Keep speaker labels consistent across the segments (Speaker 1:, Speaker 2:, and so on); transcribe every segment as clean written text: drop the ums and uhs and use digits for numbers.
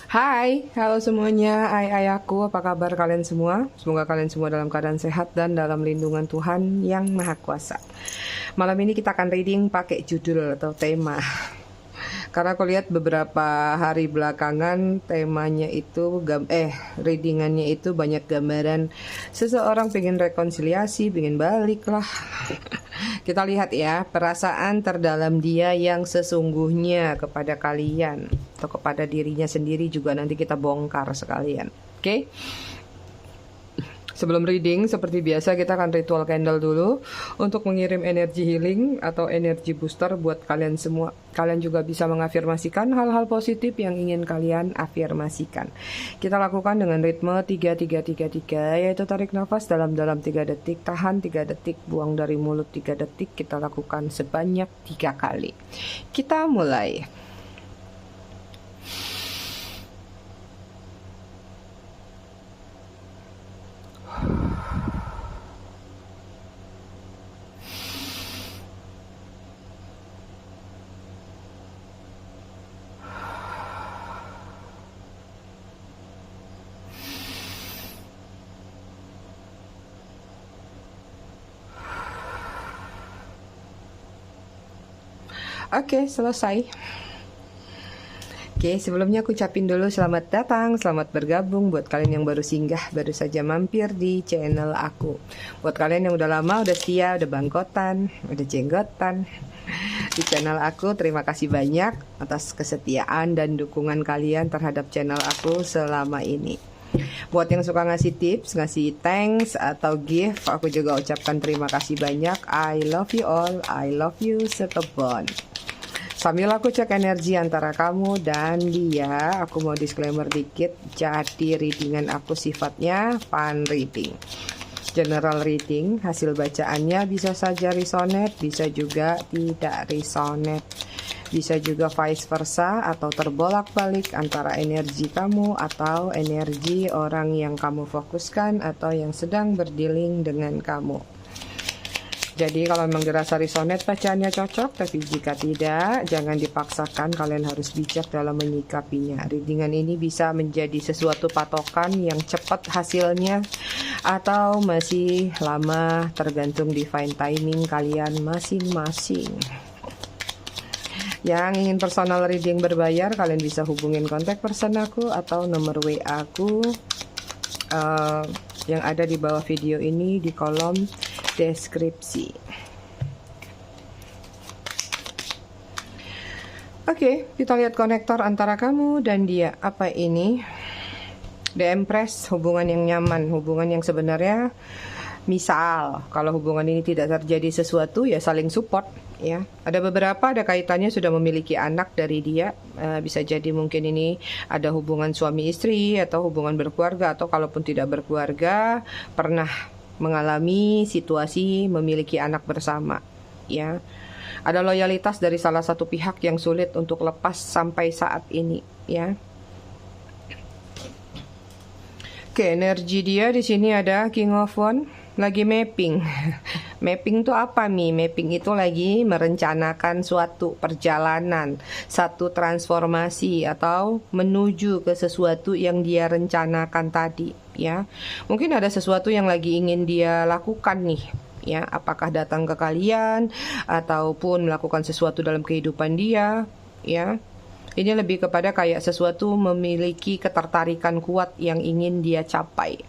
Speaker 1: Hai, halo semuanya, aku, apa kabar kalian semua? Semoga kalian semua dalam keadaan sehat dan dalam lindungan Tuhan yang Maha Kuasa. Malam ini kita akan reading pakai judul atau tema. Karena aku lihat beberapa hari belakangan temanya itu, readingannya itu banyak gambaran seseorang pengen rekonsiliasi, pengen balik lah. Kita lihat ya, perasaan terdalam dia yang sesungguhnya kepada kalian atau kepada dirinya sendiri juga nanti kita bongkar sekalian. Oke? Sebelum reading, seperti biasa kita akan ritual candle dulu untuk mengirim energi healing atau energi booster buat kalian semua. Kalian juga bisa mengafirmasikan hal-hal positif yang ingin kalian afirmasikan. Kita lakukan dengan ritme 3-3-3-3, yaitu tarik nafas dalam-dalam 3 detik, tahan 3 detik, buang dari mulut 3 detik. Kita lakukan sebanyak 3 kali. Kita mulai. Oke, selesai. Oke, sebelumnya aku ucapin dulu selamat datang, selamat bergabung buat kalian yang baru singgah, baru saja mampir di channel aku. Buat kalian yang udah lama, udah setia, udah bangkotan, udah jenggotan di channel aku, terima kasih banyak atas kesetiaan dan dukungan kalian terhadap channel aku selama ini. Buat yang suka ngasih tips, ngasih thanks atau gift, aku juga ucapkan terima kasih banyak. I love you all, I love you sekebon. Sambil aku cek energi antara kamu dan dia, aku mau disclaimer dikit. Jadi readingan aku sifatnya fun reading, general reading. Hasil bacaannya bisa saja resonate, bisa juga tidak resonate. Bisa juga vice versa atau terbolak-balik antara energi kamu atau energi orang yang kamu fokuskan atau yang sedang berdealing dengan kamu. Jadi kalau memang dirasa resonate bacaannya cocok, tapi jika tidak, jangan dipaksakan, kalian harus bijak dalam menyikapinya. Readingan ini bisa menjadi sesuatu patokan yang cepat hasilnya atau masih lama, tergantung divine timing kalian masing-masing. Yang ingin personal reading berbayar, kalian bisa hubungin kontak person aku atau nomor WA aku yang ada di bawah video ini di kolom deskripsi. Oke, kita lihat konektor antara kamu dan dia. Apa ini? The Empress, hubungan yang nyaman, hubungan yang sebenarnya, misal kalau hubungan ini tidak terjadi sesuatu, ya saling support. Ya, ada beberapa, ada kaitannya sudah memiliki anak dari dia. Bisa jadi mungkin ini ada hubungan suami istri atau hubungan berkeluarga, atau kalaupun tidak berkeluarga pernah mengalami situasi memiliki anak bersama. Ya, ada loyalitas dari salah satu pihak yang sulit untuk lepas sampai saat ini. Ya. Oke, energi dia di sini ada King of Wands, lagi mapping. Mapping itu apa nih? Mapping itu lagi merencanakan suatu perjalanan, satu transformasi atau menuju ke sesuatu yang dia rencanakan tadi, ya. Mungkin ada sesuatu yang lagi ingin dia lakukan nih, ya. Apakah datang ke kalian ataupun melakukan sesuatu dalam kehidupan dia, ya. Ini lebih kepada kayak sesuatu memiliki ketertarikan kuat yang ingin dia capai.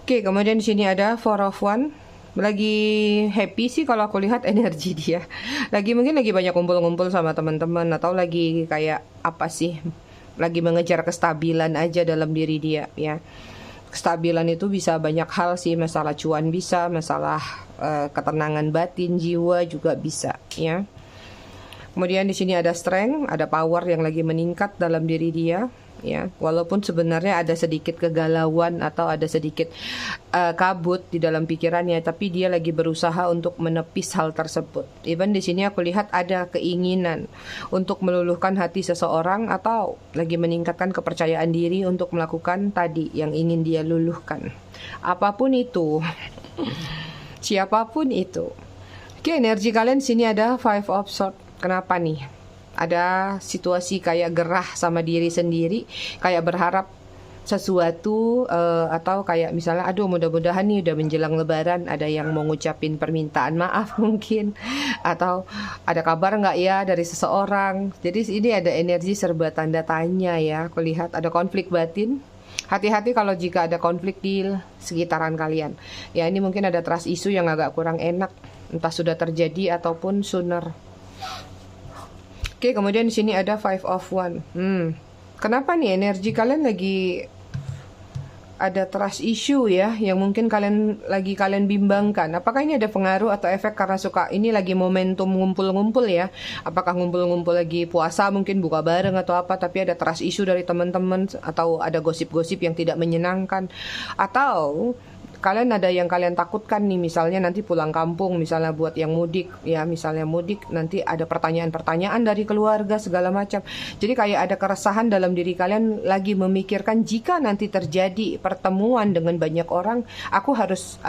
Speaker 1: Oke, kemudian di sini ada Four of Wands. Lagi happy sih kalau aku lihat energi dia. Mungkin lagi banyak kumpul-kumpul sama teman-teman atau lagi kayak apa sih? Lagi mengejar kestabilan aja dalam diri dia, ya. Kestabilan itu bisa banyak hal sih, masalah cuan bisa, masalah ketenangan batin jiwa juga bisa, ya. Kemudian di sini ada strength, ada power yang lagi meningkat dalam diri dia, ya. Walaupun sebenarnya ada sedikit kegalauan atau ada sedikit kabut di dalam pikirannya, tapi dia lagi berusaha untuk menepis hal tersebut. Even di sini aku lihat ada keinginan untuk meluluhkan hati seseorang atau lagi meningkatkan kepercayaan diri untuk melakukan tadi yang ingin dia luluhkan. Apapun itu, siapapun itu. Oke, energi kalian sini ada Five of Swords. Kenapa nih? Ada situasi kayak gerah sama diri sendiri, kayak berharap sesuatu, atau kayak misalnya aduh mudah-mudahan nih udah menjelang lebaran ada yang mau ngucapin permintaan maaf mungkin, atau ada kabar nggak ya dari seseorang. Jadi ini ada energi serba tanda tanya ya, aku lihat ada konflik batin. Hati-hati kalau jika ada konflik di sekitaran kalian ya, ini mungkin ada trust issue yang agak kurang enak, entah sudah terjadi ataupun sooner. Oke, kemudian di sini ada Five of Wands. Kenapa nih energi kalian lagi ada trust issue ya, yang mungkin kalian bimbangkan. Apakah ini ada pengaruh atau efek karena suka ini lagi momentum ngumpul-ngumpul ya? Apakah ngumpul-ngumpul lagi puasa, mungkin buka bareng atau apa, tapi ada trust issue dari teman-teman, atau ada gosip-gosip yang tidak menyenangkan, atau kalian ada yang kalian takutkan nih, misalnya nanti pulang kampung, misalnya buat yang mudik ya, misalnya mudik nanti ada pertanyaan-pertanyaan dari keluarga segala macam. Jadi kayak ada keresahan dalam diri kalian, lagi memikirkan jika nanti terjadi pertemuan dengan banyak orang, aku harus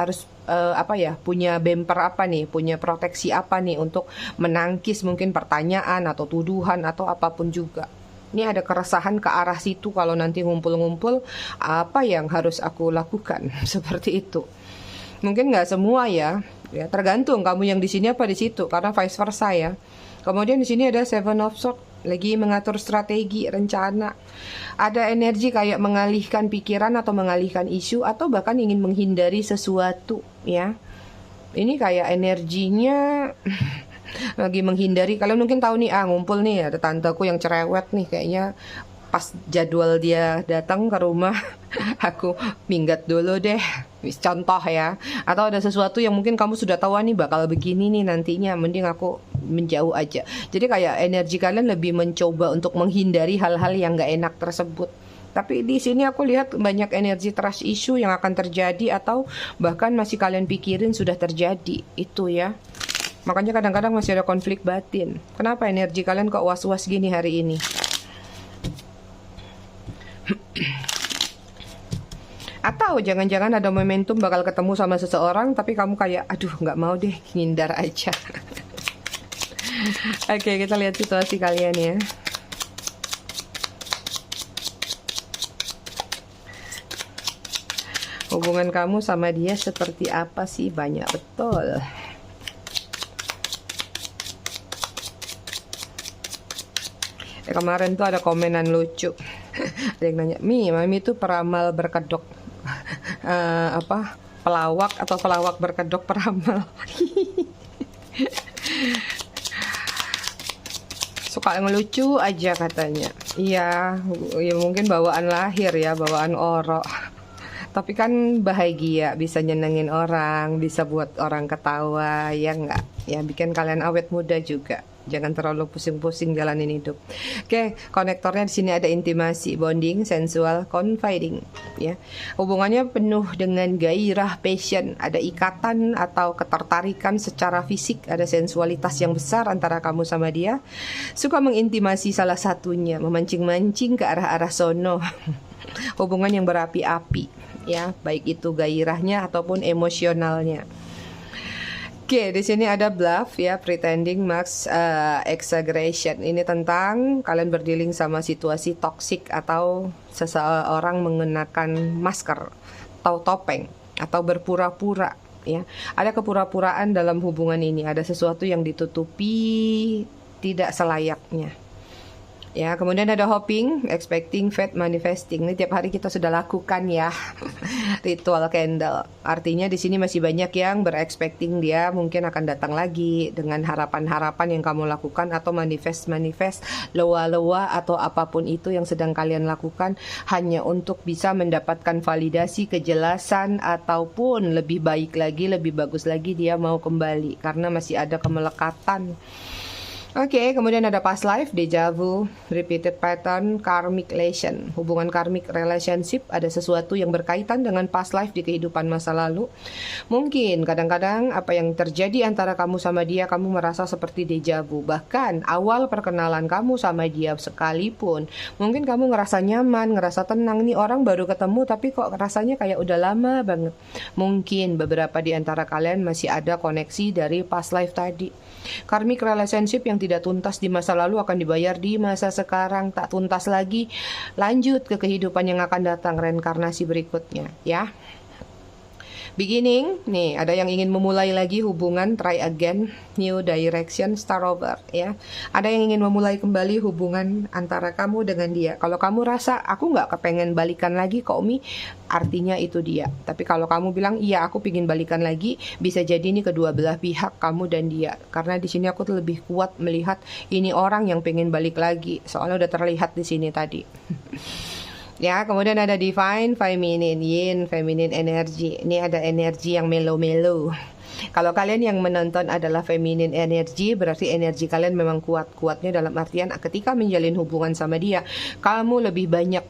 Speaker 1: punya bumper apa nih, punya proteksi apa nih untuk menangkis mungkin pertanyaan atau tuduhan atau apapun juga. Ini ada keresahan ke arah situ, kalau nanti ngumpul-ngumpul apa yang harus aku lakukan seperti itu. Mungkin nggak semua ya, tergantung kamu yang di sini apa di situ, karena vice versa ya. Kemudian di sini ada Seven of Swords, lagi mengatur strategi, rencana. Ada energi kayak mengalihkan pikiran atau mengalihkan isu, atau bahkan ingin menghindari sesuatu ya. Ini kayak energinya lagi menghindari. Kalian mungkin tahu nih, ngumpul nih ada tanteku yang cerewet nih, kayaknya pas jadwal dia datang ke rumah aku minggat dulu deh, contoh ya. Atau ada sesuatu yang mungkin kamu sudah tahu nih bakal begini nih nantinya, mending aku menjauh aja. Jadi kayak energi kalian lebih mencoba untuk menghindari hal-hal yang gak enak tersebut. Tapi di sini aku lihat banyak energi trust issue yang akan terjadi, atau bahkan masih kalian pikirin sudah terjadi itu ya. Makanya kadang-kadang masih ada konflik batin. Kenapa energi kalian kok was-was gini hari ini? Atau jangan-jangan ada momentum bakal ketemu sama seseorang, tapi kamu kayak aduh nggak mau deh, ngindar aja. Oke, kita lihat situasi kalian ya. Hubungan kamu sama dia seperti apa sih? Banyak betul. Kemarin tuh ada komenan lucu. Ada yang nanya, Mami tuh peramal berkedok pelawak atau pelawak berkedok peramal. Suka ngelucu aja katanya. Iya, ya mungkin bawaan lahir ya, bawaan orok. Tapi kan bahagia, bisa nyenengin orang, bisa buat orang ketawa, ya enggak? Ya bikin kalian awet muda juga. Jangan terlalu pusing-pusing jalanin hidup. Oke, konektornya di sini ada intimasi, bonding, sensual, confiding, ya. Hubungannya penuh dengan gairah, passion, ada ikatan atau ketertarikan secara fisik, ada sensualitas yang besar antara kamu sama dia. Suka mengintimasi salah satunya, memancing-mancing ke arah-arah sono. Hubungan yang berapi-api, ya, baik itu gairahnya ataupun emosionalnya. Oke, di sini ada bluff ya, pretending, mask, exaggeration. Ini tentang kalian berdealing sama situasi toksik, atau seseorang mengenakan masker atau topeng atau berpura-pura ya. Ada kepura-puraan dalam hubungan ini, ada sesuatu yang ditutupi tidak selayaknya. Ya, kemudian ada hoping, expecting, faith, manifesting. Ini tiap hari kita sudah lakukan ya. Ritual candle. Artinya di sini masih banyak yang berexpecting dia mungkin akan datang lagi dengan harapan-harapan yang kamu lakukan, atau manifest lewa-lewa atau apapun itu yang sedang kalian lakukan hanya untuk bisa mendapatkan validasi, kejelasan, ataupun lebih baik lagi, lebih bagus lagi dia mau kembali karena masih ada kemelekatan. Oke, kemudian ada past life, deja vu, repeated pattern, karmic relation. Hubungan karmic relationship, ada sesuatu yang berkaitan dengan past life di kehidupan masa lalu. Mungkin kadang-kadang apa yang terjadi antara kamu sama dia, kamu merasa seperti deja vu. Bahkan awal perkenalan kamu sama dia sekalipun, mungkin kamu ngerasa nyaman, ngerasa tenang. Nih orang baru ketemu tapi kok rasanya kayak udah lama banget. Mungkin beberapa di antara kalian masih ada koneksi dari past life tadi. Karmic relationship yang yang tidak tuntas di masa lalu akan dibayar di masa sekarang, tak tuntas lagi, lanjut ke kehidupan yang akan datang, reinkarnasi berikutnya, ya. Beginning, nih ada yang ingin memulai lagi hubungan, try again, new direction, start over, ya. Ada yang ingin memulai kembali hubungan antara kamu dengan dia. Kalau kamu rasa aku nggak kepengen balikan lagi ke Umi, artinya itu dia. Tapi kalau kamu bilang iya aku pingin balikan lagi, bisa jadi ini kedua belah pihak, kamu dan dia. Karena di sini aku tuh lebih kuat melihat ini orang yang pengen balik lagi, soalnya udah terlihat di sini tadi. Ya, kemudian ada divine feminine, yin feminine energy. Ini ada energi yang melo-melo. Kalau kalian yang menonton adalah feminine energy, berarti energi kalian memang kuat. Kuatnya dalam artian ketika menjalin hubungan sama dia, kamu lebih banyak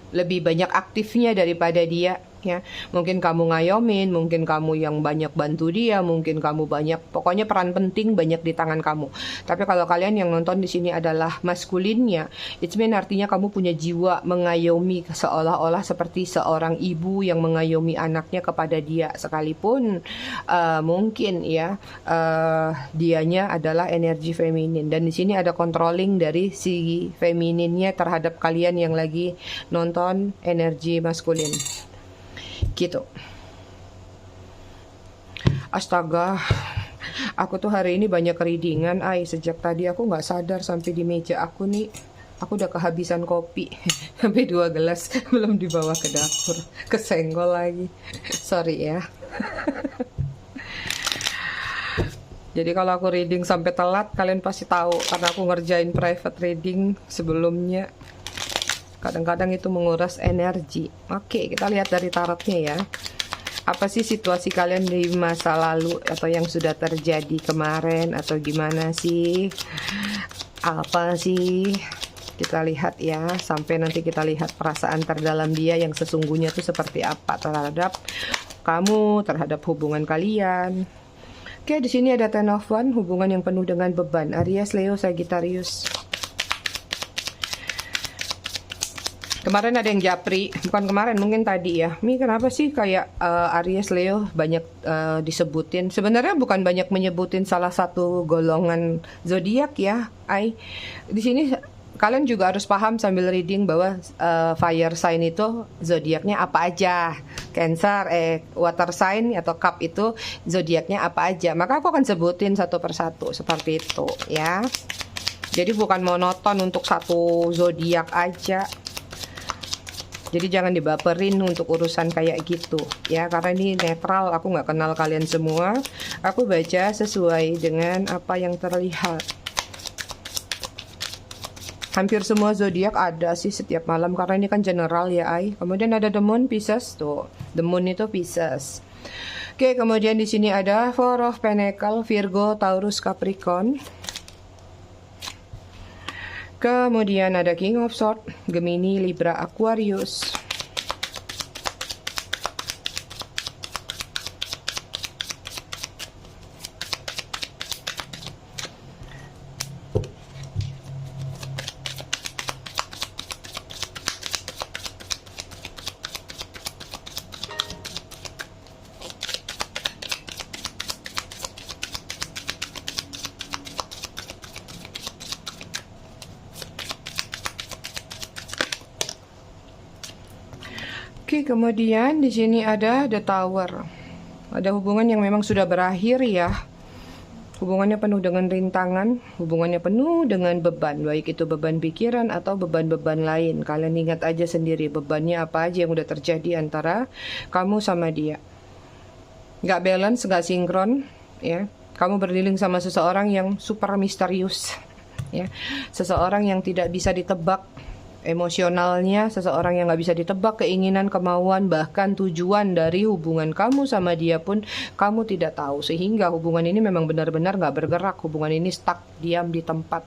Speaker 1: lebih banyak aktifnya daripada dia, ya. Mungkin kamu ngayomin, mungkin kamu yang banyak bantu dia, mungkin kamu banyak, pokoknya peran penting banyak di tangan kamu. Tapi kalau kalian yang nonton di sini adalah maskulinnya, it's mean artinya kamu punya jiwa mengayomi, seolah-olah seperti seorang ibu yang mengayomi anaknya kepada dia, sekalipun mungkin ya dianya adalah energi feminin. Dan di sini ada controlling dari si femininnya terhadap kalian yang lagi nonton energi maskulin. Gitu. Astaga, aku tuh hari ini banyak readingan, sejak tadi aku nggak sadar sampai di meja aku nih, aku udah kehabisan kopi, sampai 2 gelas belum dibawa ke dapur, kesenggol lagi, sorry ya. Jadi kalau aku reading sampai telat, kalian pasti tahu, karena aku ngerjain private reading sebelumnya. Kadang-kadang itu menguras energi. Oke, kita lihat dari tarotnya ya. Apa sih situasi kalian di masa lalu atau yang sudah terjadi kemarin atau gimana sih? Apa sih? Kita lihat ya, sampai nanti kita lihat perasaan terdalam dia yang sesungguhnya itu seperti apa terhadap kamu, terhadap hubungan kalian. Oke, di sini ada Ten of Wands, hubungan yang penuh dengan beban. Aries, Leo, Sagittarius. Kemarin ada yang japri, bukan kemarin, mungkin tadi ya. Mi kenapa sih kayak Aries, Leo banyak disebutin? Sebenarnya bukan banyak menyebutin salah satu golongan zodiak ya. Di sini kalian juga harus paham sambil reading bahwa fire sign itu zodiaknya apa aja. Cancer, water sign atau cup itu zodiaknya apa aja. Maka aku akan sebutin satu persatu seperti itu ya. Jadi bukan monoton untuk satu zodiak aja. Jadi jangan dibaperin untuk urusan kayak gitu ya, karena ini netral, aku nggak kenal kalian semua. Aku baca sesuai dengan apa yang terlihat. Hampir semua zodiak ada sih setiap malam, karena ini kan general ya. Kemudian ada The Moon, Pisces tuh. The Moon itu Pisces. Oke, kemudian di sini ada Four of Pentacles, Virgo, Taurus, Capricorn. Kemudian ada King of Swords, Gemini, Libra, Aquarius. Oke, kemudian di sini ada The Tower. Ada hubungan yang memang sudah berakhir ya. Hubungannya penuh dengan rintangan, hubungannya penuh dengan beban, baik itu beban pikiran atau beban-beban lain. Kalian ingat aja sendiri bebannya apa aja yang udah terjadi antara kamu sama dia. Gak balance, gak sinkron, ya. Kamu berdilin sama seseorang yang super misterius, ya. Seseorang yang tidak bisa ditebak emosionalnya, seseorang yang gak bisa ditebak keinginan, kemauan, bahkan tujuan dari hubungan kamu sama dia pun kamu tidak tahu. Sehingga hubungan ini memang benar-benar gak bergerak, hubungan ini stuck, diam di tempat.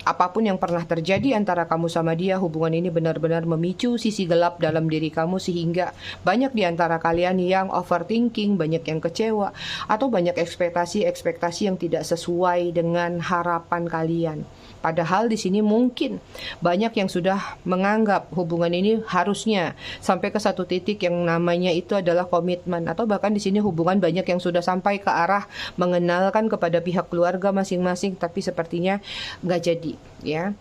Speaker 1: Apapun yang pernah terjadi antara kamu sama dia, hubungan ini benar-benar memicu sisi gelap dalam diri kamu, sehingga banyak di antara kalian yang overthinking, banyak yang kecewa, atau banyak ekspektasi-ekspektasi yang tidak sesuai dengan harapan kalian. Padahal di sini mungkin banyak yang sudah menganggap hubungan ini harusnya sampai ke satu titik yang namanya itu adalah komitmen, atau bahkan di sini hubungan banyak yang sudah sampai ke arah mengenalkan kepada pihak keluarga masing-masing, tapi sepertinya nggak jadi, ya.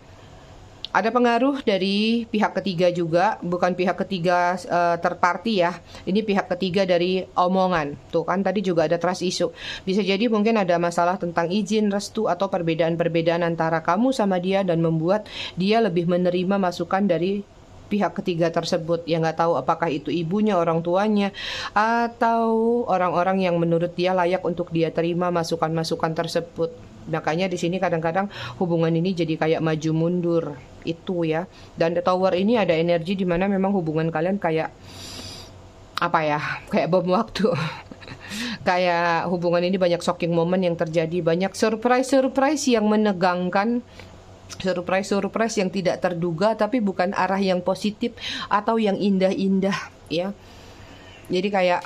Speaker 1: Ada pengaruh dari pihak ketiga juga, bukan pihak ketiga third party ya. Ini pihak ketiga dari omongan. Tuh kan tadi juga ada trust issue. Bisa jadi mungkin ada masalah tentang izin, restu, atau perbedaan-perbedaan antara kamu sama dia dan membuat dia lebih menerima masukan dari pihak ketiga tersebut. Ya nggak tahu apakah itu ibunya, orang tuanya, atau orang-orang yang menurut dia layak untuk dia terima masukan-masukan tersebut. Makanya di sini kadang-kadang hubungan ini jadi kayak maju mundur itu ya. Dan the tower ini ada energi di mana memang hubungan kalian kayak apa ya? Kayak bom waktu. Kayak hubungan ini banyak shocking moment yang terjadi, banyak surprise yang menegangkan. Surprise yang tidak terduga, tapi bukan arah yang positif atau yang indah-indah ya. Jadi kayak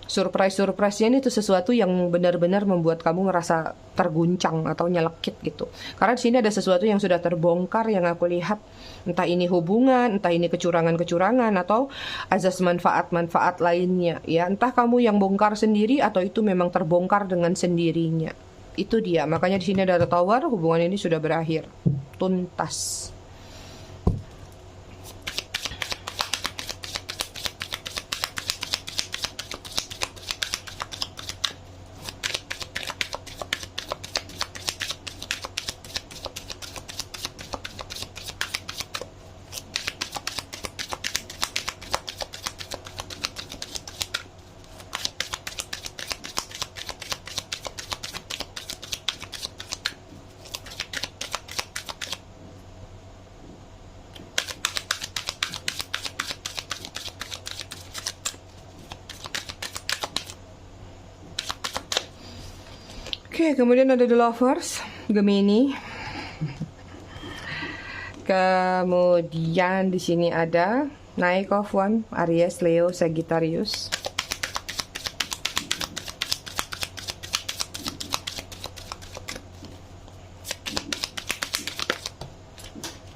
Speaker 1: surprise-nya ini tuh sesuatu yang benar-benar membuat kamu merasa terguncang atau nyelekit gitu. Karena di sini ada sesuatu yang sudah terbongkar yang aku lihat. Entah ini hubungan, entah ini kecurangan-kecurangan, atau azas manfaat-manfaat lainnya ya. Entah kamu yang bongkar sendiri atau itu memang terbongkar dengan sendirinya. Itu dia. Makanya di sini ada tower, hubungan ini sudah berakhir. Tuntas. Oke, kemudian ada The Lovers, Gemini. Kemudian di sini ada Knight of Wands, Aries, Leo, Sagittarius.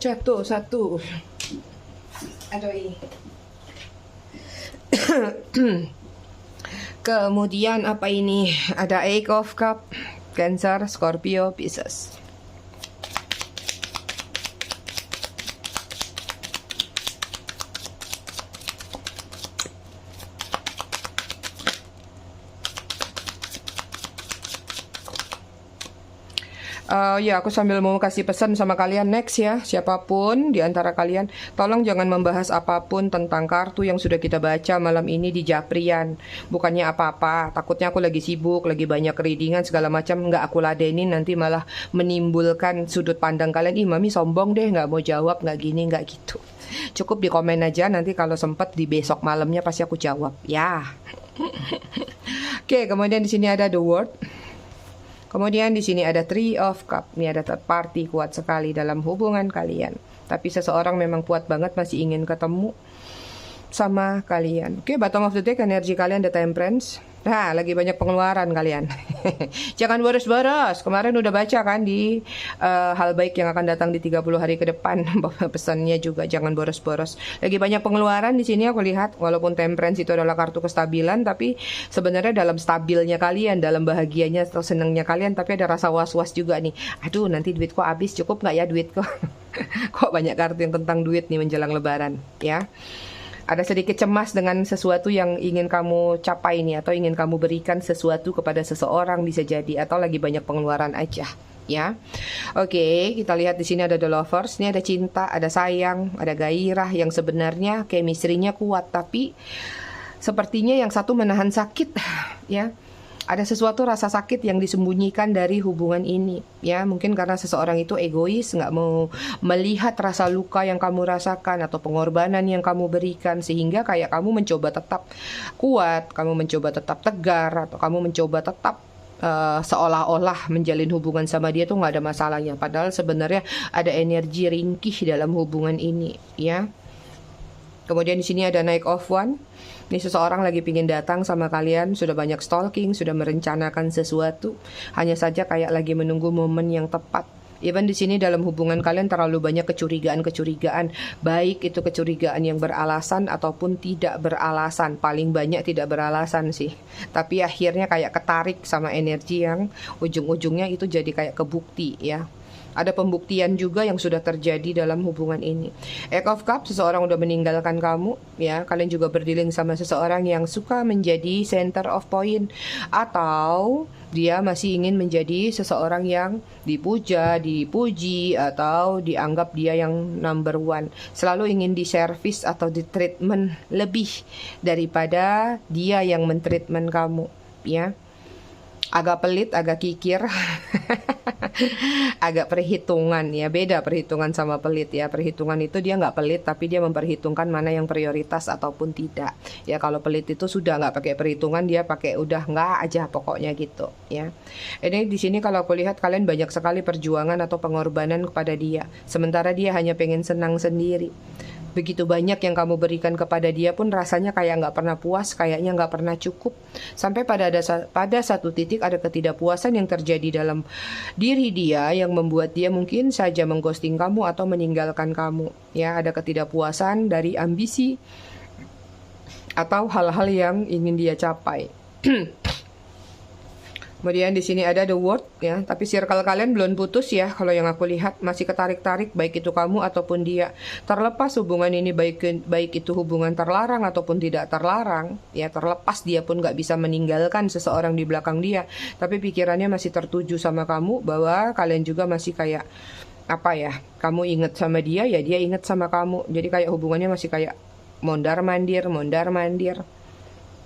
Speaker 1: Satu. Aduh ini. Kemudian apa ini? Ada Eight of Cups, Cancer, Scorpio, Pisces. Ya, aku sambil mau kasih pesan sama kalian next ya. Siapapun di antara kalian, tolong jangan membahas apapun tentang kartu yang sudah kita baca malam ini di Japrian. Bukannya apa-apa, takutnya aku lagi sibuk, lagi banyak readingan segala macam, nggak aku ladenin, nanti malah menimbulkan sudut pandang kalian, ih mami sombong deh, nggak mau jawab, nggak gini, nggak gitu. Cukup di komen aja, nanti kalau sempet di besok malamnya pasti aku jawab ya. Oke, kemudian di sini ada The World. Kemudian di sini ada Three of Cups. Ini ada third party kuat sekali dalam hubungan kalian. Tapi seseorang memang kuat banget masih ingin ketemu sama kalian. Oke, bottom of the deck energi kalian The Temperance. Nah, lagi banyak pengeluaran kalian. Jangan boros-boros. Kemarin udah baca kan di hal baik yang akan datang di 30 hari ke depan. Pesannya juga jangan boros-boros. Lagi banyak pengeluaran di sini aku lihat. Walaupun Temperance itu adalah kartu kestabilan, tapi sebenarnya dalam stabilnya kalian, dalam bahagianya atau senangnya kalian, tapi ada rasa was-was juga nih. Aduh, nanti duitku habis, cukup nggak ya duitku? Kok banyak kartu yang tentang duit nih menjelang lebaran, ya. Ada sedikit cemas dengan sesuatu yang ingin kamu capai nih, atau ingin kamu berikan sesuatu kepada seseorang bisa jadi, atau lagi banyak pengeluaran aja ya. Oke, kita lihat di sini ada The Lovers. Ini ada cinta, ada sayang, ada gairah yang sebenarnya chemistry-nya kuat, tapi sepertinya yang satu menahan sakit ya. Ada sesuatu rasa sakit yang disembunyikan dari hubungan ini ya. Mungkin karena seseorang itu egois, nggak mau melihat rasa luka yang kamu rasakan atau pengorbanan yang kamu berikan, sehingga kayak kamu mencoba tetap kuat, kamu mencoba tetap tegar, atau kamu mencoba tetap seolah-olah menjalin hubungan sama dia tuh nggak ada masalahnya. Padahal sebenarnya ada energi ringkih dalam hubungan ini ya. Kemudian di sini ada Knight of Wands. Nih seseorang lagi pingin datang sama kalian, sudah banyak stalking, sudah merencanakan sesuatu, hanya saja kayak lagi menunggu momen yang tepat. Even di sini dalam hubungan kalian terlalu banyak kecurigaan-kecurigaan, baik itu kecurigaan yang beralasan ataupun tidak beralasan. Paling banyak tidak beralasan sih. Tapi akhirnya kayak ketarik sama energi yang ujung-ujungnya itu jadi kayak kebukti ya. Ada pembuktian juga yang sudah terjadi dalam hubungan ini. Eight of Cups, seseorang udah meninggalkan kamu ya. Kalian juga berdealing sama seseorang yang suka menjadi center of point, atau dia masih ingin menjadi seseorang yang dipuja, dipuji, atau dianggap dia yang number one. Selalu ingin diservis atau ditreatment lebih daripada dia yang mentreatment kamu ya. Agak pelit, agak kikir, agak perhitungan ya. Beda perhitungan sama pelit ya. Perhitungan itu dia nggak pelit, tapi dia memperhitungkan mana yang prioritas ataupun tidak ya. Kalau pelit itu sudah nggak pakai perhitungan, dia pakai udah nggak aja pokoknya gitu ya. Ini di sini kalau aku lihat kalian banyak sekali perjuangan atau pengorbanan kepada dia, sementara dia hanya pengen senang sendiri. Begitu banyak yang kamu berikan kepada dia pun rasanya kayak nggak pernah puas, kayaknya nggak pernah cukup. Sampai pada satu titik ada ketidakpuasan yang terjadi dalam diri dia yang membuat dia mungkin saja mengghosting kamu atau meninggalkan kamu. Ya, ada ketidakpuasan dari ambisi atau hal-hal yang ingin dia capai. Kemudian di sini ada the word ya, tapi circle kalian belum putus ya. Kalau yang aku lihat masih ketarik-tarik, baik itu kamu ataupun dia. Terlepas hubungan ini baik itu hubungan terlarang ataupun tidak terlarang ya, terlepas dia pun nggak bisa meninggalkan seseorang di belakang dia, tapi pikirannya masih tertuju sama kamu, bahwa kalian juga masih kayak apa ya, kamu inget sama dia ya, dia inget sama kamu. Jadi kayak hubungannya masih kayak mondar mandir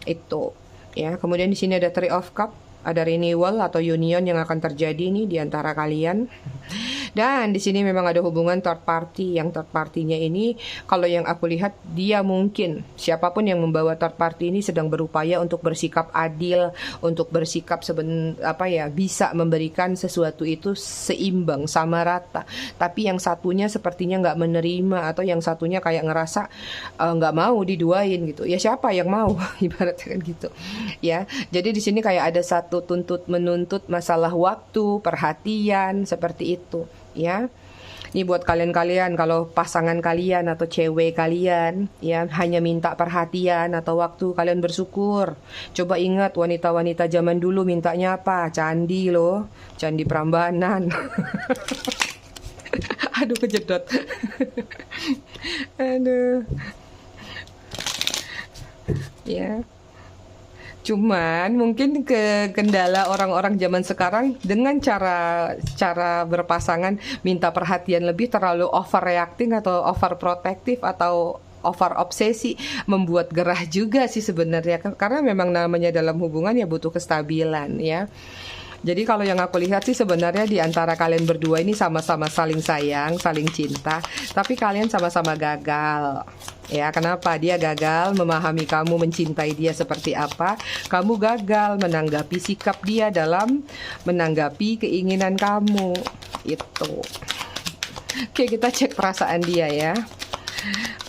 Speaker 1: itu ya. Kemudian di sini ada Three of Cup. Ada renewal atau union yang akan terjadi nih di antara kalian. Dan di sini memang ada hubungan third party. Yang third party-nya ini kalau yang aku lihat, dia mungkin siapapun yang membawa third party ini sedang berupaya untuk bersikap adil, untuk bersikap bisa memberikan sesuatu itu seimbang, sama rata. Tapi yang satunya sepertinya nggak menerima, atau yang satunya kayak ngerasa nggak mau diduain gitu. Ya siapa yang mau ibaratnya kan gitu. Ya, jadi di sini kayak ada satu menuntut masalah waktu, perhatian seperti itu. Ya, ini buat kalian kalau pasangan kalian atau cewek kalian ya hanya minta perhatian atau waktu, kalian bersyukur. Coba ingat wanita-wanita zaman dulu mintanya apa? Candi loh, candi Prambanan. Aduh kejedot. Aduh. Ya. Cuman mungkin kendala orang-orang zaman sekarang dengan cara berpasangan minta perhatian lebih, terlalu overreacting atau overprotective atau over obsesi, membuat gerah juga sih sebenarnya, karena memang namanya dalam hubungan ya butuh kestabilan ya. Jadi kalau yang aku lihat sih sebenarnya di antara kalian berdua ini sama-sama saling sayang, saling cinta, tapi kalian sama-sama gagal. Ya, kenapa? Dia gagal memahami kamu, mencintai dia seperti apa. Kamu gagal menanggapi sikap dia dalam menanggapi keinginan kamu. Itu. Oke, kita cek perasaan dia ya.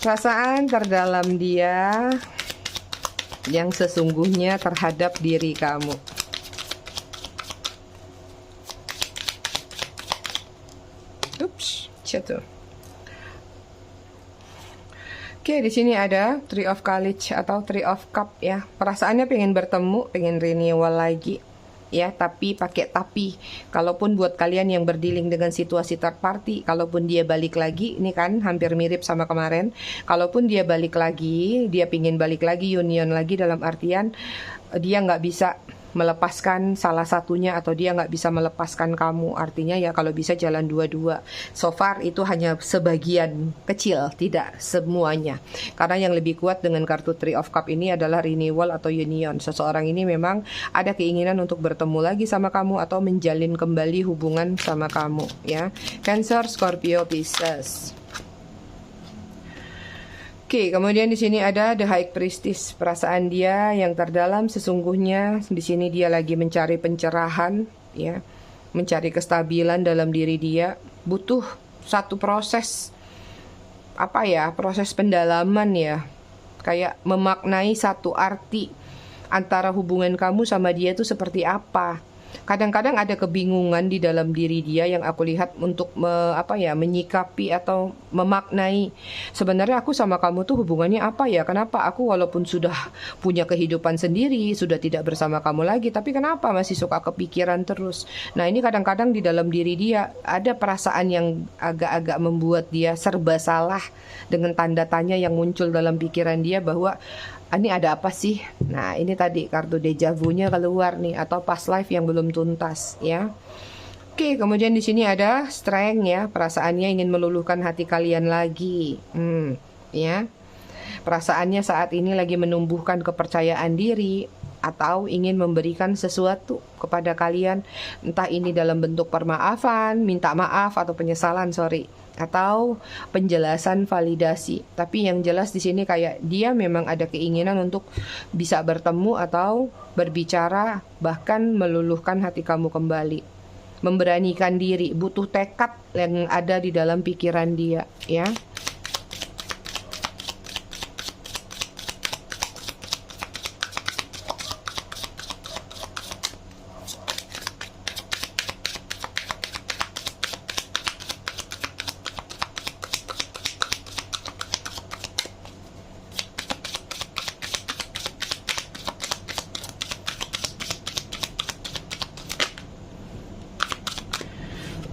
Speaker 1: Perasaan terdalam dia yang sesungguhnya terhadap diri kamu. Ups, jatuh. Oke, di sini ada Three of College atau Three of Cup ya. Perasaannya pengen bertemu, pengen renewal lagi ya, tapi pakai tapi. Kalaupun buat kalian yang berdealing dengan situasi third party, kalaupun dia balik lagi, ini kan hampir mirip sama kemarin. Kalaupun dia balik lagi, dia pingin balik lagi, union lagi, dalam artian dia nggak bisa melepaskan salah satunya atau dia nggak bisa melepaskan kamu. Artinya ya kalau bisa jalan dua-dua. So far itu hanya sebagian kecil, tidak semuanya. Karena yang lebih kuat dengan kartu Three of Cup ini adalah renewal atau union. Seseorang ini memang ada keinginan untuk bertemu lagi sama kamu atau menjalin kembali hubungan sama kamu ya. Cancer, Scorpio, Pisces. Oke, kemudian di sini ada The High Priestess. Perasaan dia yang terdalam sesungguhnya di sini dia lagi mencari pencerahan, ya, mencari kestabilan dalam diri dia. Butuh satu proses, proses pendalaman ya. kayak memaknai satu arti antara hubungan kamu sama dia itu seperti apa. Kadang-kadang ada kebingungan di dalam diri dia yang aku lihat untuk menyikapi atau memaknai. Sebenarnya aku sama kamu tuh hubungannya apa ya? Kenapa aku walaupun sudah punya kehidupan sendiri, sudah tidak bersama kamu lagi, tapi kenapa masih suka kepikiran terus? Nah, ini kadang-kadang di dalam diri dia ada perasaan yang agak-agak membuat dia serba salah, dengan tanda tanya yang muncul dalam pikiran dia bahwa ini ada apa sih? Nah, ini tadi kartu deja vu-nya keluar nih, atau past life yang belum tuntas ya. Oke, kemudian di sini ada strength ya, perasaannya ingin meluluhkan hati kalian lagi. Ya. Perasaannya saat ini lagi menumbuhkan kepercayaan diri atau ingin memberikan sesuatu kepada kalian, entah ini dalam bentuk permaafan, minta maaf atau penyesalan, atau penjelasan validasi. Tapi yang jelas di sini kayak dia memang ada keinginan untuk bisa bertemu atau berbicara, bahkan meluluhkan hati kamu kembali. Memberanikan diri, butuh tekad yang ada di dalam pikiran dia, ya.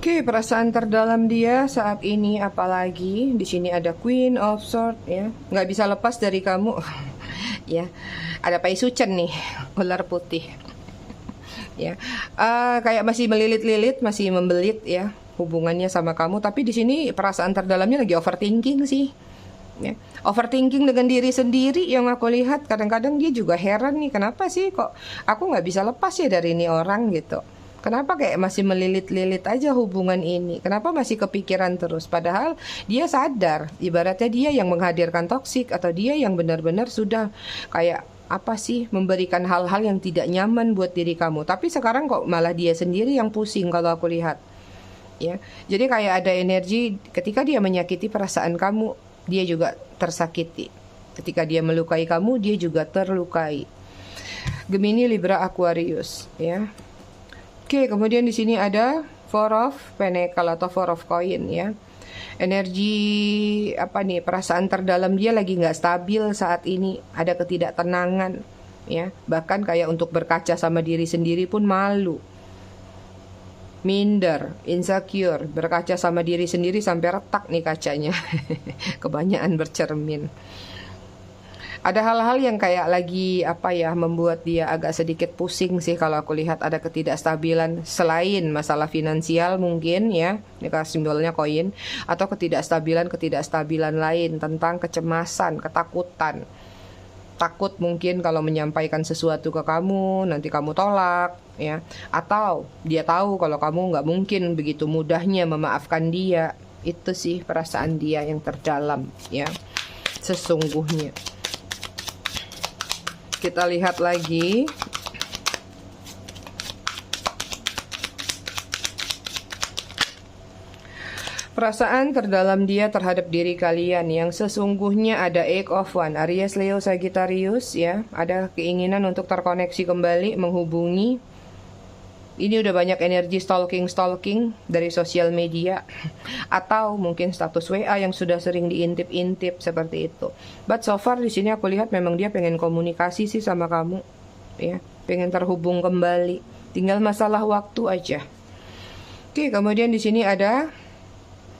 Speaker 1: Oke, perasaan terdalam dia saat ini, apalagi di sini ada Queen of Swords ya, nggak bisa lepas dari kamu. Ya, ada Pai Sucen nih, ular putih. Ya, kayak masih melilit-lilit, masih membelit ya hubungannya sama kamu. Tapi di sini perasaan terdalamnya lagi overthinking sih. Ya, overthinking dengan diri sendiri yang aku lihat. Kadang-kadang dia juga heran nih, kenapa sih kok aku nggak bisa lepas ya dari ini orang gitu. Kenapa kayak masih melilit-lilit aja hubungan ini? Kenapa masih kepikiran terus? Padahal dia sadar, ibaratnya dia yang menghadirkan toksik, atau dia yang benar-benar sudah kayak apa sih, memberikan hal-hal yang tidak nyaman buat diri kamu. Tapi sekarang kok malah dia sendiri yang pusing kalau aku lihat. Ya, jadi kayak ada energi ketika dia menyakiti perasaan kamu, dia juga tersakiti. Ketika dia melukai kamu, dia juga terlukai. Gemini, Libra, Aquarius, ya. Oke, kemudian di sini ada Four of Pentacle atau Four of Coin ya. Energi perasaan terdalam dia lagi nggak stabil saat ini, ada ketidaktenangan ya. Bahkan kayak untuk berkaca sama diri sendiri pun malu. Minder, insecure, berkaca sama diri sendiri sampai retak nih kacanya. Kebanyakan bercermin. Ada hal-hal yang kayak lagi membuat dia agak sedikit pusing sih kalau aku lihat. Ada ketidakstabilan selain masalah finansial mungkin ya, ini kan simbolnya koin, atau ketidakstabilan lain tentang kecemasan, ketakutan. Takut mungkin kalau menyampaikan sesuatu ke kamu nanti kamu tolak ya, atau dia tahu kalau kamu nggak mungkin begitu mudahnya memaafkan dia. Itu sih perasaan dia yang terdalam ya, sesungguhnya. Kita lihat lagi. Perasaan terdalam dia terhadap diri kalian yang sesungguhnya ada Eight of Wands, Aries, Leo, Sagittarius ya. Ada keinginan untuk terkoneksi kembali, menghubungi. Ini udah banyak energi stalking dari sosial media, atau mungkin status WA yang sudah sering diintip-intip seperti itu. But so far di sini aku lihat memang dia pengen komunikasi sih sama kamu, ya, pengen terhubung kembali. Tinggal masalah waktu aja. Oke, kemudian di sini ada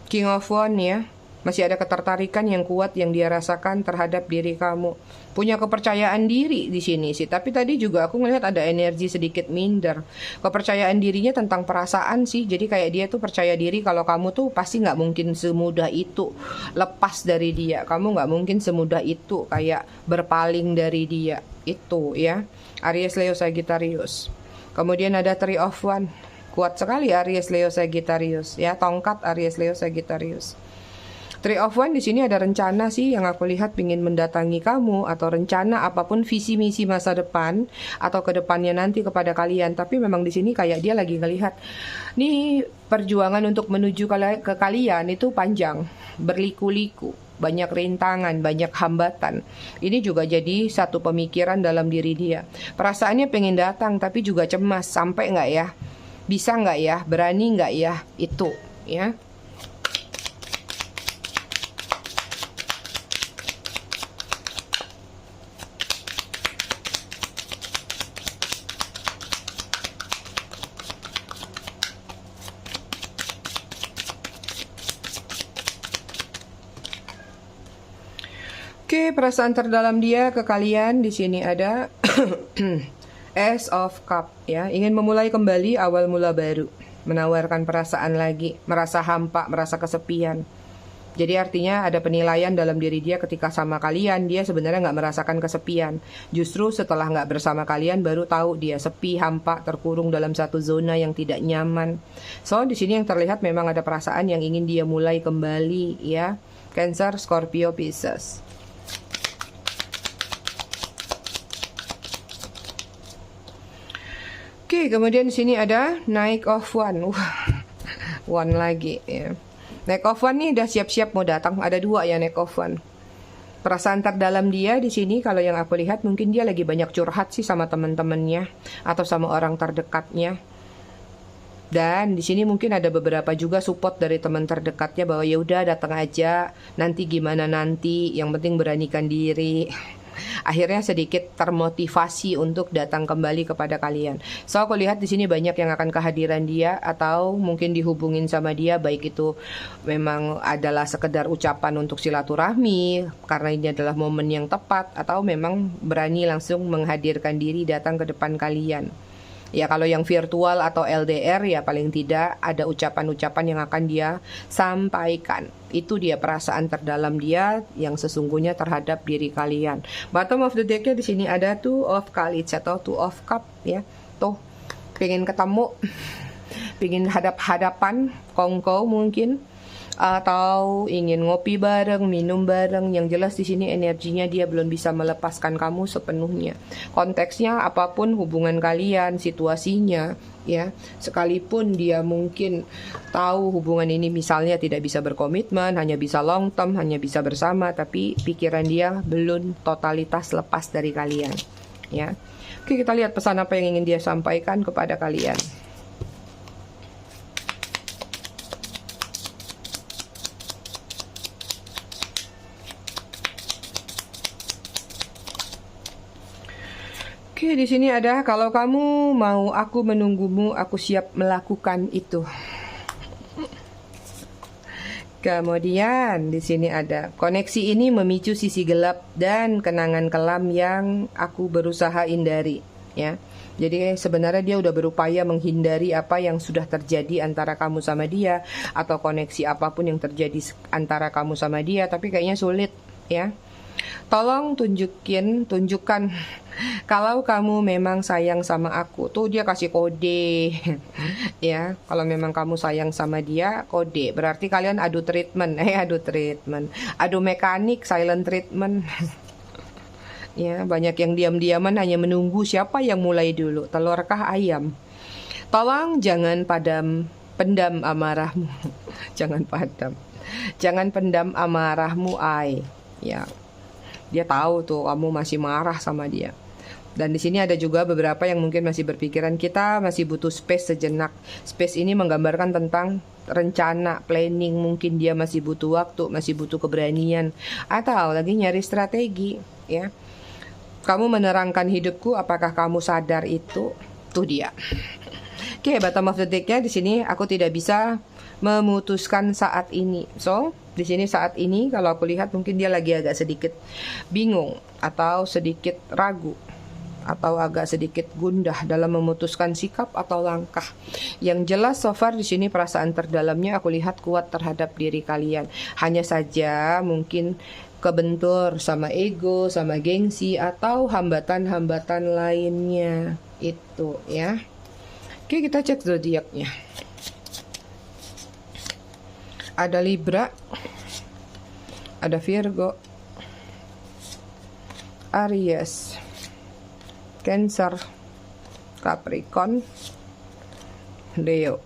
Speaker 1: King of Wands ya. Masih ada ketertarikan yang kuat yang dia rasakan terhadap diri kamu. Punya kepercayaan diri di sini sih. Tapi tadi juga aku ngelihat ada energi sedikit minder. Kepercayaan dirinya tentang perasaan sih. Jadi kayak dia tuh percaya diri kalau kamu tuh pasti nggak mungkin semudah itu lepas dari dia. Kamu nggak mungkin semudah itu kayak berpaling dari dia. Itu ya. Aries, Leo, Sagittarius. Kemudian ada Three of Wands. Kuat sekali Aries, Leo, Sagittarius ya. Tongkat Aries, Leo, Sagittarius. Three of Wands di sini ada rencana sih yang aku lihat pingin mendatangi kamu, atau rencana apapun visi misi masa depan atau ke depannya nanti kepada kalian. Tapi memang di sini kayak dia lagi ngelihat nih perjuangan untuk menuju ke kalian itu panjang, berliku-liku banyak rintangan, banyak hambatan. Ini juga jadi satu pemikiran dalam diri dia. Perasaannya pengen datang tapi juga cemas, sampai nggak ya? Bisa nggak ya? Berani nggak ya? Itu ya. Oke, perasaan terdalam dia ke kalian di sini ada Ace of Cup ya, ingin memulai kembali awal mula baru, menawarkan perasaan lagi, merasa hampa, merasa kesepian. Jadi artinya ada penilaian dalam diri dia ketika sama kalian, dia sebenarnya nggak merasakan kesepian. Justru setelah nggak bersama kalian baru tahu dia sepi, hampa, terkurung dalam satu zona yang tidak nyaman. So di sini yang terlihat memang ada perasaan yang ingin dia mulai kembali ya. Cancer, Scorpio, Pisces. Oke, kemudian di sini ada Knight of One. One lagi ya. Knight of One nih udah siap-siap mau datang. Ada dua ya Knight of One. Perasaan terdalam dia di sini kalau yang aku lihat mungkin dia lagi banyak curhat sih sama teman-temannya atau sama orang terdekatnya. Dan di sini mungkin ada beberapa juga support dari teman terdekatnya bahwa ya udah datang aja, nanti gimana nanti, yang penting beranikan diri. Akhirnya sedikit termotivasi untuk datang kembali kepada kalian. So aku lihat di sini banyak yang akan kehadiran dia atau mungkin dihubungin sama dia, baik itu memang adalah sekedar ucapan untuk silaturahmi karena ini adalah momen yang tepat, atau memang berani langsung menghadirkan diri datang ke depan kalian. Ya kalau yang virtual atau LDR ya paling tidak ada ucapan-ucapan yang akan dia sampaikan. Itu dia perasaan terdalam dia yang sesungguhnya terhadap diri kalian. Bottom of the decknya di sini ada Two of Cups atau Two of Cup ya. Tuh pengen ketemu, pengen hadap-hadapan, kongko mungkin, atau ingin ngopi bareng, minum bareng. Yang jelas di sini energinya dia belum bisa melepaskan kamu sepenuhnya. Konteksnya apapun hubungan kalian, situasinya ya, sekalipun dia mungkin tahu hubungan ini misalnya tidak bisa berkomitmen, hanya bisa long term, hanya bisa bersama, tapi pikiran dia belum totalitas lepas dari kalian ya. Oke, kita lihat pesan apa yang ingin dia sampaikan kepada kalian. Oke, di sini ada kalau kamu mau aku menunggumu, aku siap melakukan itu. Kemudian di sini ada koneksi ini memicu sisi gelap dan kenangan kelam yang aku berusaha hindari, ya. Jadi sebenarnya dia udah berupaya menghindari apa yang sudah terjadi antara kamu sama dia atau koneksi apapun yang terjadi antara kamu sama dia, tapi kayaknya sulit, ya. Tolong tunjukkan kalau kamu memang sayang sama aku. Tuh dia kasih kode ya, kalau memang kamu sayang sama dia, kode. Berarti kalian adu treatment, adu mekanik, silent treatment. Ya, banyak yang diam-diaman hanya menunggu siapa yang mulai dulu, telurkah ayam. Tolong jangan pendam amarahmu. Jangan pendam amarahmu, ya. Dia tahu tuh kamu masih marah sama dia. Dan di sini ada juga beberapa yang mungkin masih berpikiran kita masih butuh space sejenak. Space ini menggambarkan tentang rencana, planning. Mungkin dia masih butuh waktu, masih butuh keberanian, atau lagi nyari strategi, ya. Kamu menerangkan hidupku, apakah kamu sadar itu? Tuh dia. Oke, bottom of the deck-nya di sini aku tidak bisa memutuskan saat ini. So, di sini saat ini kalau aku lihat mungkin dia lagi agak sedikit bingung atau sedikit ragu atau agak sedikit gundah dalam memutuskan sikap atau langkah. Yang jelas so far di sini perasaan terdalamnya aku lihat kuat terhadap diri kalian. Hanya saja mungkin kebentur sama ego, sama gengsi atau hambatan-hambatan lainnya itu, ya. Oke, kita cek zodiaknya. Ada Libra, ada Virgo, Aries, Cancer, Capricorn, Leo.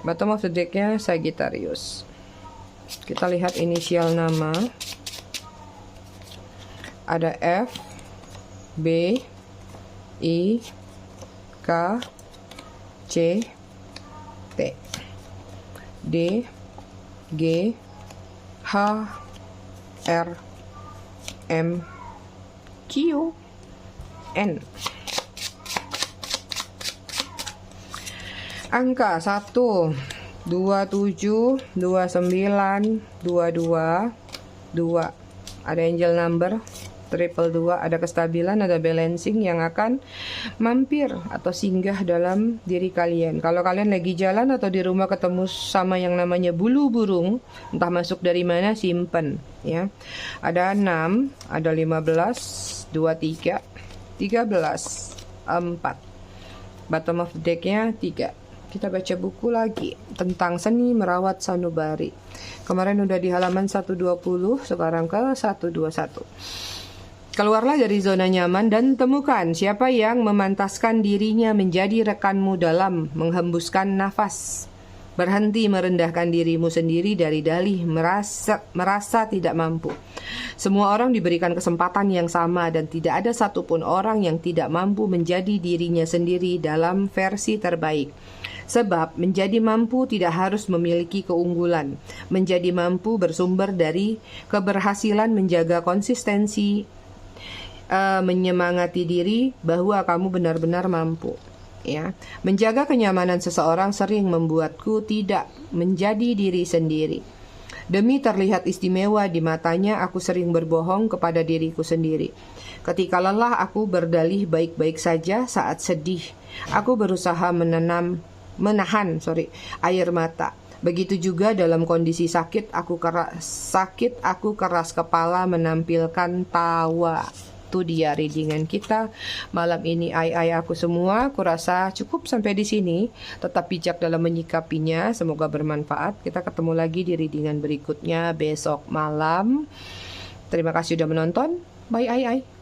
Speaker 1: Bottom of the deck-nya Sagittarius. Kita lihat inisial nama. Ada F, B, I, K, C, T, D, G, H, R, M, Q, N. Angka 1, 27, 29, 22, 2. Ada angel number 222, ada kestabilan, ada balancing yang akan mampir atau singgah dalam diri kalian. Kalau kalian lagi jalan atau di rumah ketemu sama yang namanya bulu burung, entah masuk dari mana, simpen ya. Ada 6, ada 15, 23, 13, 4. Bottom of deck-nya 3. Kita baca buku lagi tentang seni merawat sanubari. Kemarin udah di halaman 120, sekarang ke 121. Keluarlah dari zona nyaman dan temukan siapa yang memantaskan dirinya menjadi rekanmu dalam menghembuskan nafas. Berhenti merendahkan dirimu sendiri dari dalih merasa tidak mampu. Semua orang diberikan kesempatan yang sama dan tidak ada satupun orang yang tidak mampu menjadi dirinya sendiri dalam versi terbaik. Sebab menjadi mampu tidak harus memiliki keunggulan. Menjadi mampu bersumber dari keberhasilan menjaga konsistensi, menyemangati diri bahwa kamu benar-benar mampu. Ya, menjaga kenyamanan seseorang sering membuatku tidak menjadi diri sendiri. Demi terlihat istimewa di matanya, aku sering berbohong kepada diriku sendiri. Ketika lelah, aku berdalih baik-baik saja. Saat sedih, aku berusaha menahan air mata. Begitu juga dalam kondisi sakit, aku keras kepala menampilkan tawa. Itu dia readingan kita malam ini. Aku semua, aku rasa cukup sampai di sini. Tetap bijak dalam menyikapinya, semoga bermanfaat. Kita ketemu lagi di readingan berikutnya besok malam. Terima kasih sudah menonton. Bye.